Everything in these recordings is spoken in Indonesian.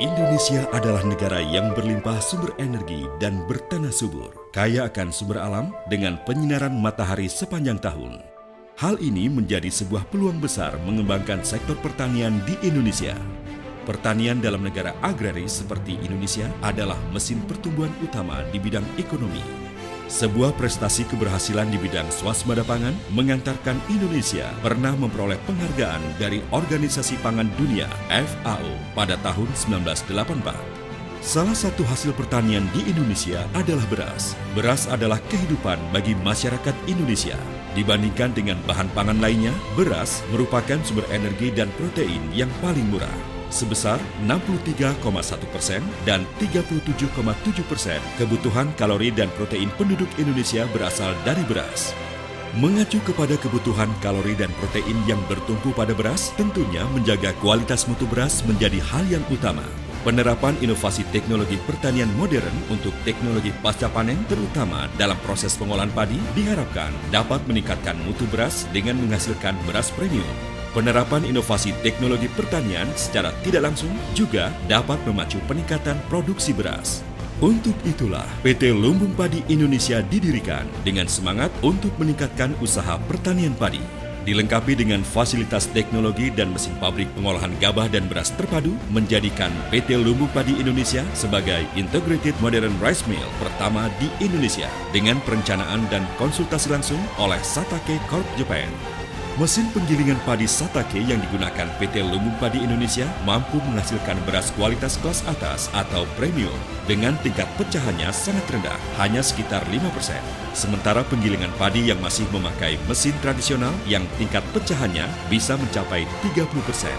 Indonesia adalah negara yang berlimpah sumber energi dan bertanah subur, kaya akan sumber alam dengan penyinaran matahari sepanjang tahun. Hal ini menjadi sebuah peluang besar mengembangkan sektor pertanian di Indonesia. Pertanian dalam negara agraris seperti Indonesia adalah mesin pertumbuhan utama di bidang ekonomi. Sebuah prestasi keberhasilan di bidang swasembada pangan mengantarkan Indonesia pernah memperoleh penghargaan dari Organisasi Pangan Dunia (FAO) pada tahun 1984. Salah satu hasil pertanian di Indonesia adalah beras. Beras adalah kehidupan bagi masyarakat Indonesia. Dibandingkan dengan bahan pangan lainnya, beras merupakan sumber energi dan protein yang paling murah, sebesar 63,1% dan 37,7% kebutuhan kalori dan protein penduduk Indonesia berasal dari beras. Mengacu kepada kebutuhan kalori dan protein yang bertumpu pada beras, tentunya menjaga kualitas mutu beras menjadi hal yang utama. Penerapan inovasi teknologi pertanian modern untuk teknologi pasca panen, terutama dalam proses pengolahan padi, diharapkan dapat meningkatkan mutu beras dengan menghasilkan beras premium. Penerapan inovasi teknologi pertanian secara tidak langsung juga dapat memacu peningkatan produksi beras. Untuk itulah PT Lumbung Padi Indonesia didirikan dengan semangat untuk meningkatkan usaha pertanian padi. Dilengkapi dengan fasilitas teknologi dan mesin pabrik pengolahan gabah dan beras terpadu, menjadikan PT Lumbung Padi Indonesia sebagai Integrated Modern Rice Mill pertama di Indonesia dengan perencanaan dan konsultasi langsung oleh Satake Corp Japan. Mesin penggilingan padi Satake yang digunakan PT Lumbung Padi Indonesia mampu menghasilkan beras kualitas kelas atas atau premium dengan tingkat pecahannya sangat rendah, hanya sekitar 5%. Sementara penggilingan padi yang masih memakai mesin tradisional yang tingkat pecahannya bisa mencapai 30%.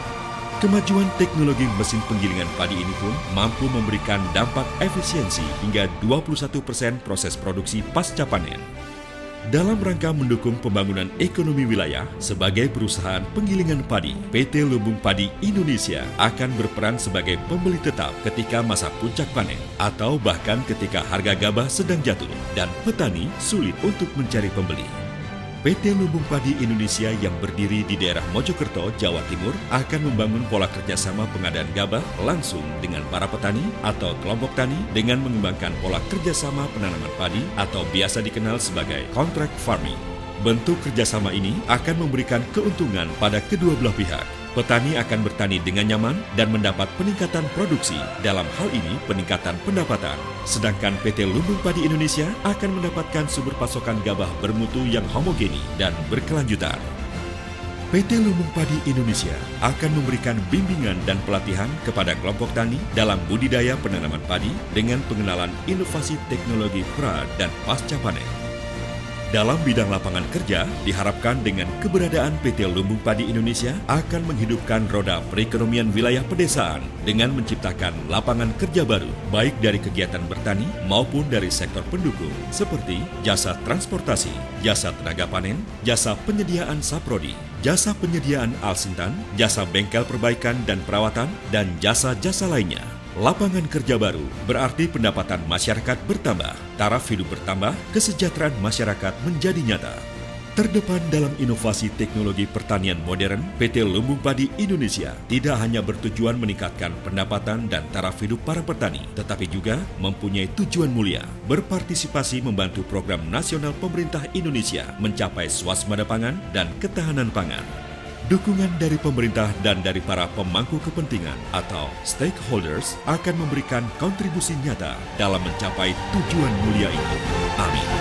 Kemajuan teknologi mesin penggilingan padi ini pun mampu memberikan dampak efisiensi hingga 21% proses produksi pasca panen. Dalam rangka mendukung pembangunan ekonomi wilayah, sebagai perusahaan penggilingan padi, PT Lumbung Padi Indonesia akan berperan sebagai pembeli tetap ketika masa puncak panen, atau bahkan ketika harga gabah sedang jatuh dan petani sulit untuk mencari pembeli. PT Lumbung Padi Indonesia yang berdiri di daerah Mojokerto, Jawa Timur akan membangun pola kerjasama pengadaan gabah langsung dengan para petani atau kelompok tani dengan mengembangkan pola kerjasama penanaman padi atau biasa dikenal sebagai contract farming. Bentuk kerjasama ini akan memberikan keuntungan pada kedua belah pihak. Petani akan bertani dengan nyaman dan mendapat peningkatan produksi, dalam hal ini peningkatan pendapatan. Sedangkan PT Lumbung Padi Indonesia akan mendapatkan sumber pasokan gabah bermutu yang homogeni dan berkelanjutan. PT Lumbung Padi Indonesia akan memberikan bimbingan dan pelatihan kepada kelompok tani dalam budidaya penanaman padi dengan pengenalan inovasi teknologi pra dan pasca panen. Dalam bidang lapangan kerja, diharapkan dengan keberadaan PT Lumbung Padi Indonesia akan menghidupkan roda perekonomian wilayah pedesaan dengan menciptakan lapangan kerja baru, baik dari kegiatan bertani maupun dari sektor pendukung seperti jasa transportasi, jasa tenaga panen, jasa penyediaan saprodi, jasa penyediaan alsintan, jasa bengkel perbaikan dan perawatan, dan jasa-jasa lainnya. Lapangan kerja baru berarti pendapatan masyarakat bertambah, taraf hidup bertambah, kesejahteraan masyarakat menjadi nyata. Terdepan dalam inovasi teknologi pertanian modern, PT Lumbung Padi Indonesia tidak hanya bertujuan meningkatkan pendapatan dan taraf hidup para petani, tetapi juga mempunyai tujuan mulia, berpartisipasi membantu program nasional pemerintah Indonesia mencapai swasembada pangan dan ketahanan pangan. Dukungan dari pemerintah dan dari para pemangku kepentingan atau stakeholders akan memberikan kontribusi nyata dalam mencapai tujuan mulia ini. Amin.